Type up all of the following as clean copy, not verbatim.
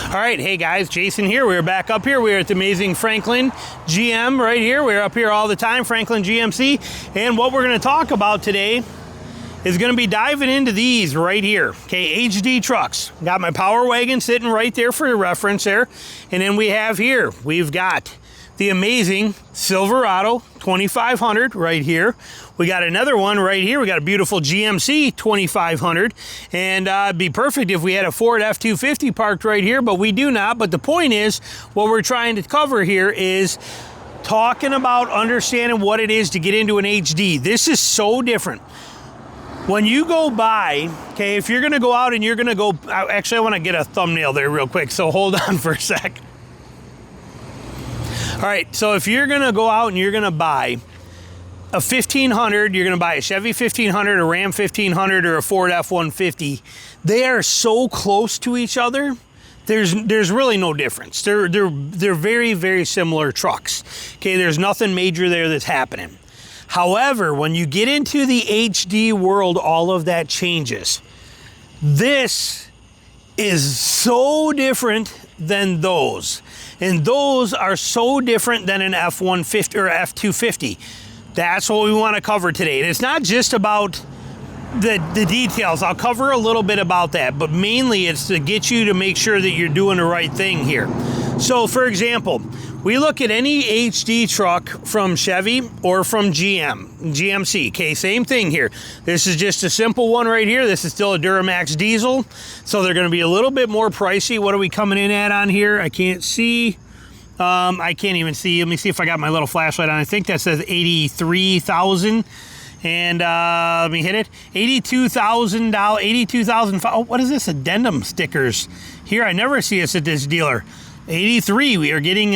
All right, hey guys, Jason here. We're back up here. We're at the amazing Franklin GM right here. We're up here all the time, Franklin GMC. And what we're going to talk about today is going to be diving into these right here. Okay, HD trucks. Got my Power Wagon sitting right there for your reference there. And then we have here, we've got the amazing Silverado 2500 right here. We got another one right here. We got a beautiful GMC 2500. And it'd be perfect if we had a Ford F250 parked right here, but we do not. But the point is, what we're trying to cover here is talking about understanding what it is to get into an HD. This is so different. When you go by, okay, if you're gonna go out and you're gonna go, actually I wanna get a thumbnail there real quick, so hold on for a sec. All right, so if you're gonna go out and you're gonna buy a 1500, you're gonna buy a Chevy 1500, a Ram 1500, or a Ford F150, they are so close to each other, there's really no difference. They're very, very similar trucks. Okay, there's nothing major there that's happening. However, when you get into the HD world, all of that changes. This is so different than those. And those are so different than an F150 or F250. That's what we want to cover today. And it's not just about the details. I'll cover a little bit about that, but mainly it's to get you to make sure that you're doing the right thing here. So for example, we look at any HD truck from Chevy or from GMC, okay, same thing here. This is just a simple one right here. This is still a Duramax diesel, so they're gonna be a little bit more pricey. What are we coming in at on here? I can't see. I can't even see. Let me see if I got my little flashlight on. I think that says 83,000. And let me hit it. $82,000, 82,000. Oh, what is this? Addendum stickers. Here, I never see us at this dealer. 83. We are getting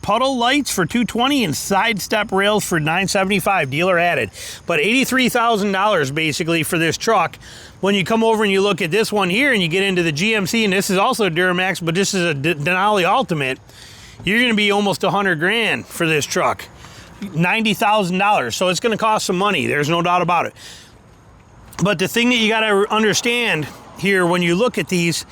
puddle lights for $220 and side step rails for $975. Dealer added. But $83,000 basically for this truck. When you come over and you look at this one here and you get into the GMC, and this is also a Duramax, but this is a Denali Ultimate, you're going to be almost 100 grand for this truck. $90,000. So it's going to cost some money. There's no doubt about it. But the thing that you got to understand here when you look at these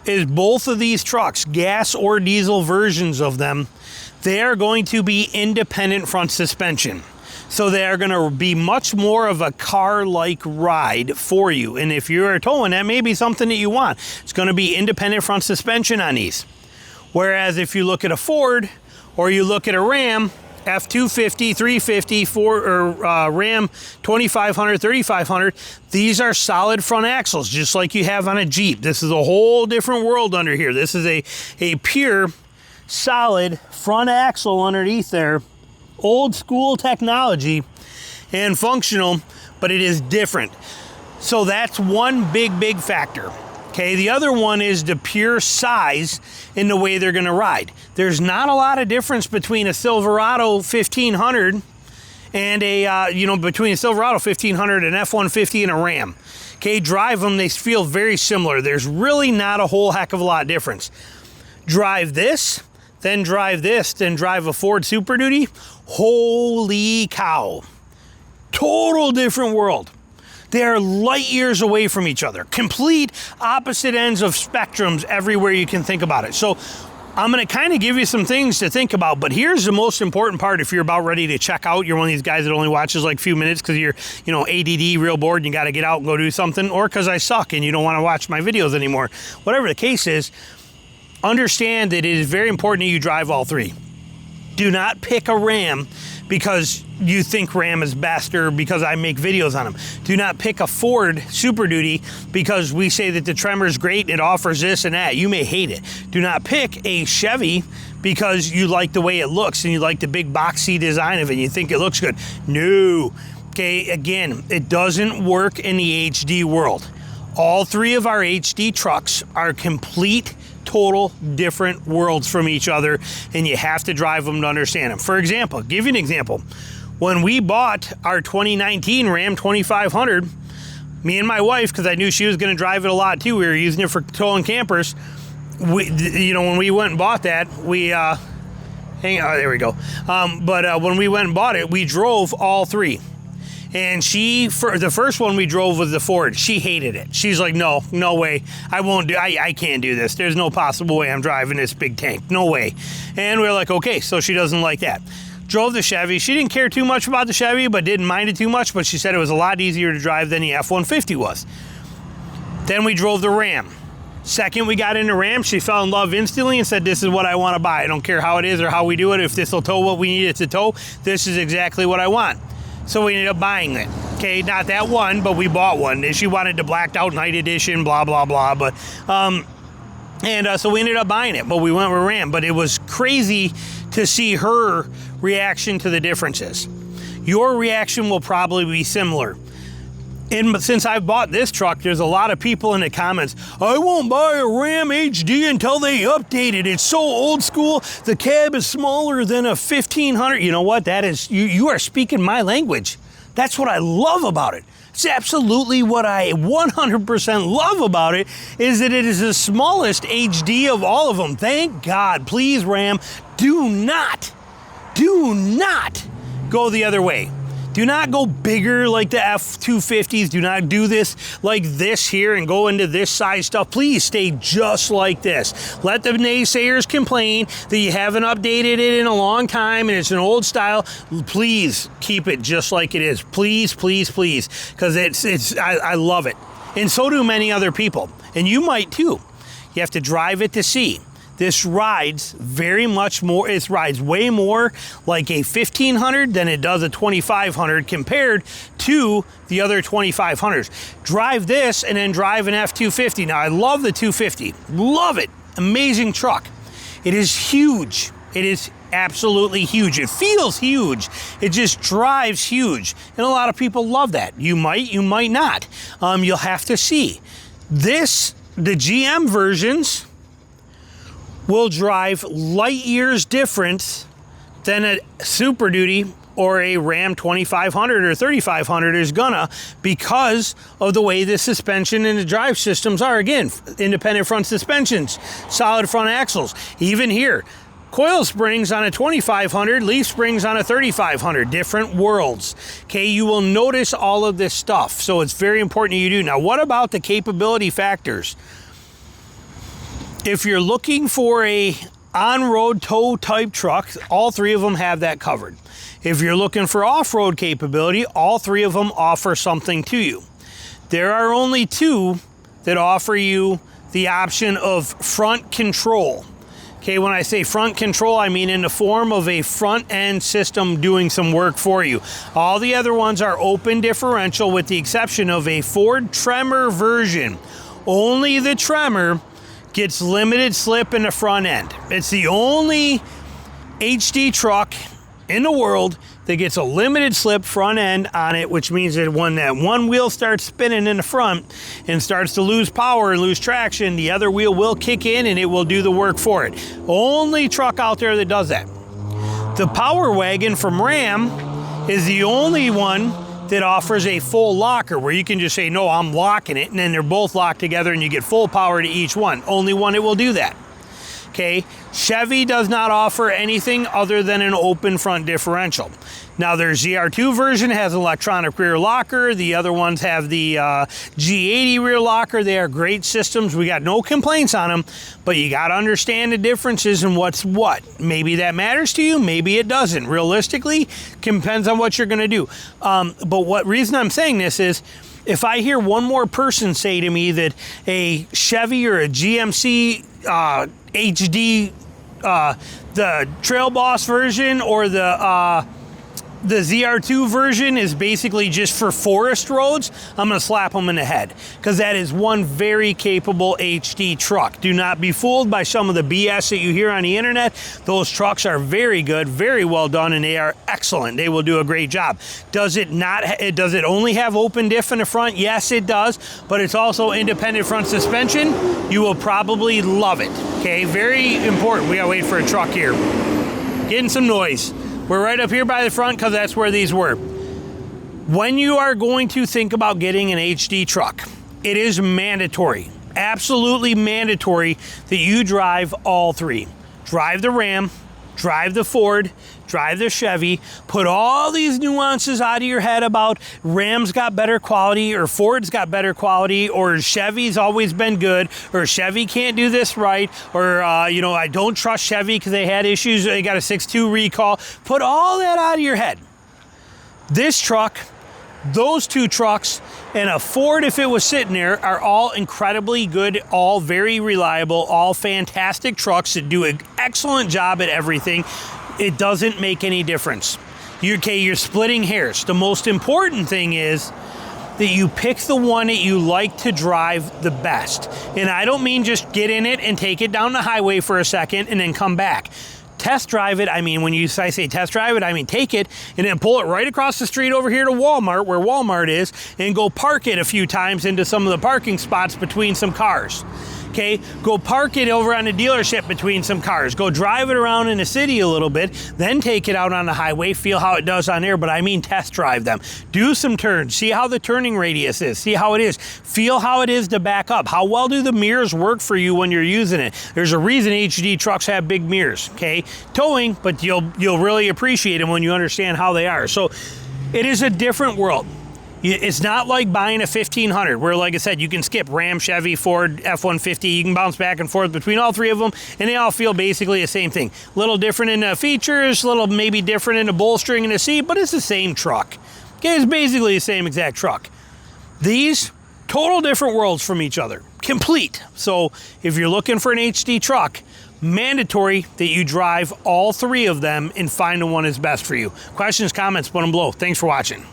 is both of these trucks, gas or diesel versions of them, they are going to be independent front suspension. So they are going to be much more of a car-like ride for you. And if you're towing, that may be something that you want. It's going to be independent front suspension on these. Whereas if you look at a Ford or you look at a Ram, F250, 350, Ram 2500, 3500, these are solid front axles, just like you have on a Jeep. This is a whole different world under here. This is a pure, solid front axle underneath there. Old school technology and functional, but it is different. So that's one big factor. Okay, the other one is the pure size in the way they're gonna ride. There's not a lot of difference between a Silverado 1500 and between a Silverado 1500 and F150 and a Ram. Okay, drive them, they feel very similar. There's really not a whole heck of a lot of difference. Drive this, then drive this, then drive a Ford Super Duty. Holy cow. Total different world. They are light years away from each other. Complete opposite ends of spectrums everywhere you can think about it. So I'm gonna kind of give you some things to think about, but here's the most important part if you're about ready to check out. You're one of these guys that only watches like a few minutes because you're, ADD, real bored, and you gotta get out and go do something, or because I suck and you don't wanna watch my videos anymore. Whatever the case is, understand that it is very important that you drive all three. Do not pick a Ram because you think Ram is best or because I make videos on them. Do not pick a Ford Super Duty because we say that the Tremor is great and it offers this and that. You may hate it. Do not pick a Chevy because you like the way it looks and you like the big boxy design of it and you think it looks good. No. Okay, again, it doesn't work in the HD world. All three of our HD trucks are complete, total different worlds from each other, and you have to drive them to understand them. For example, give you an example. When we bought our 2019 Ram 2500, me and my wife, because I knew she was going to drive it a lot too, we were using it for towing campers. When we went and bought that, there we go. When we went and bought it, we drove all three. And for the first one we drove was the Ford. She hated it. She's like, no way. I can't do this. There's no possible way I'm driving this big tank. No way. And we're like, okay, so she doesn't like that. Drove the Chevy. She didn't care too much about the Chevy, but didn't mind it too much. But she said it was a lot easier to drive than the F-150 was. Then we drove the Ram. Second we got into Ram, she fell in love instantly and said, this is what I want to buy. I don't care how it is or how we do it. If this will tow what we need it to tow, this is exactly what I want. So we ended up buying it. Okay, not that one, but we bought one. She wanted the blacked out night edition, blah, blah, blah. But, so we ended up buying it, but we went with Ram. But it was crazy to see her reaction to the differences. Your reaction will probably be similar. And since I bought this truck, there's a lot of people in the comments, I won't buy a Ram HD until they update it. It's so old school. The cab is smaller than a 1500. You know what? That is, you are speaking my language. That's what I love about it. It's absolutely what I 100% love about it, is that it is the smallest HD of all of them. Thank God. Please, Ram, do not go the other way. Do not go bigger like the F250s. Do not do this like this here and go into this size stuff. Please stay just like this. Let the naysayers complain that you haven't updated it in a long time and it's an old style. Please keep it just like it is. Please, please, please. Because I love it. And so do many other people. And you might too. You have to drive it to see. This rides very much more, it rides way more like a 1500 than it does a 2500 compared to the other 2500s. Drive this and then drive an F250. Now I love the 250, love it, amazing truck. It is huge, it is absolutely huge. It feels huge, it just drives huge. And a lot of people love that. You might not. You'll have to see. The GM versions will drive light years different than a Super Duty or a Ram 2500 or 3500 is gonna, because of the way the suspension and the drive systems are. Again, independent front suspensions, solid front axles. Even here, coil springs on a 2500, leaf springs on a 3500, different worlds. Okay, you will notice all of this stuff, so it's very important you do. Now, what about the capability factors? If you're looking for a on-road tow type truck, all three of them have that covered. If you're looking for off-road capability, all three of them offer something to you. There are only two that offer you the option of front control. Okay, when I say front control, I mean in the form of a front end system doing some work for you. All the other ones are open differential with the exception of a Ford Tremor version. Only the Tremor gets limited slip in the front end. It's the only HD truck in the world that gets a limited slip front end on it, which means that when that one wheel starts spinning in the front and starts to lose power and lose traction, the other wheel will kick in and it will do the work for it. Only truck out there that does that. The Power Wagon from Ram is the only one that offers a full locker where you can just say, no, I'm locking it, and then they're both locked together and you get full power to each one. Only one that will do that. Okay, Chevy does not offer anything other than an open front differential. Now their ZR2 version has an electronic rear locker. The other ones have the G80 rear locker. They are great systems. We got no complaints on them, but you got to understand the differences and what's what. Maybe that matters to you, maybe it doesn't. Realistically, depends on what you're going to do. But what reason I'm saying this is, if I hear one more person say to me that a Chevy or a GMC HD, the Trail Boss version or the ZR2 version is basically just for forest roads, I'm going to slap them in the head, because that is one very capable HD truck. Do not be fooled by some of the BS that you hear on the internet. Those trucks are very good, very well done, and they are excellent. They will do a great job. Does it only have open diff in the front? Yes, it does, but it's also independent front suspension. You will probably love it. Okay, very important. We got to wait for a truck here. Getting some noise. We're right up here by the front because that's where these were. When you are going to think about getting an HD truck, it is mandatory, absolutely mandatory, that you drive all three. Drive the Ram, drive the Ford, drive the Chevy, put all these nuances out of your head about Ram's got better quality or Ford's got better quality or Chevy's always been good or Chevy can't do this right or, you know, I don't trust Chevy because they had issues, they got a 6.2 recall. Put all that out of your head. This truck, those two trucks, and a Ford, if it was sitting there, are all incredibly good, all very reliable, all fantastic trucks that do an excellent job at everything. It doesn't make any difference. You're splitting hairs. The most important thing is that you pick the one that you like to drive the best. And I don't mean just get in it and take it down the highway for a second and then come back. Test drive it. I mean, when I say test drive it, I mean take it and then pull it right across the street over here to Walmart, where Walmart is, and go park it a few times into some of the parking spots between some cars. Okay, go park it over on the dealership between some cars. Go drive it around in the city a little bit, then take it out on the highway, feel how it does on there, but I mean test drive them. Do some turns, see how the turning radius is, see how it is, feel how it is to back up. How well do the mirrors work for you when you're using it? There's a reason HD trucks have big mirrors, okay? Towing, but you'll really appreciate them when you understand how they are. So it is a different world. It's not like buying a 1500 where, like I said, you can skip Ram, Chevy, Ford, F-150. You can bounce back and forth between all three of them, and they all feel basically the same thing. A little different in the features, a little maybe different in the bolstering and the seat, but it's the same truck. Okay, it's basically the same exact truck. These, total different worlds from each other. Complete. So if you're looking for an HD truck, mandatory that you drive all three of them and find the one that's best for you. Questions, comments, put them below. Thanks for watching.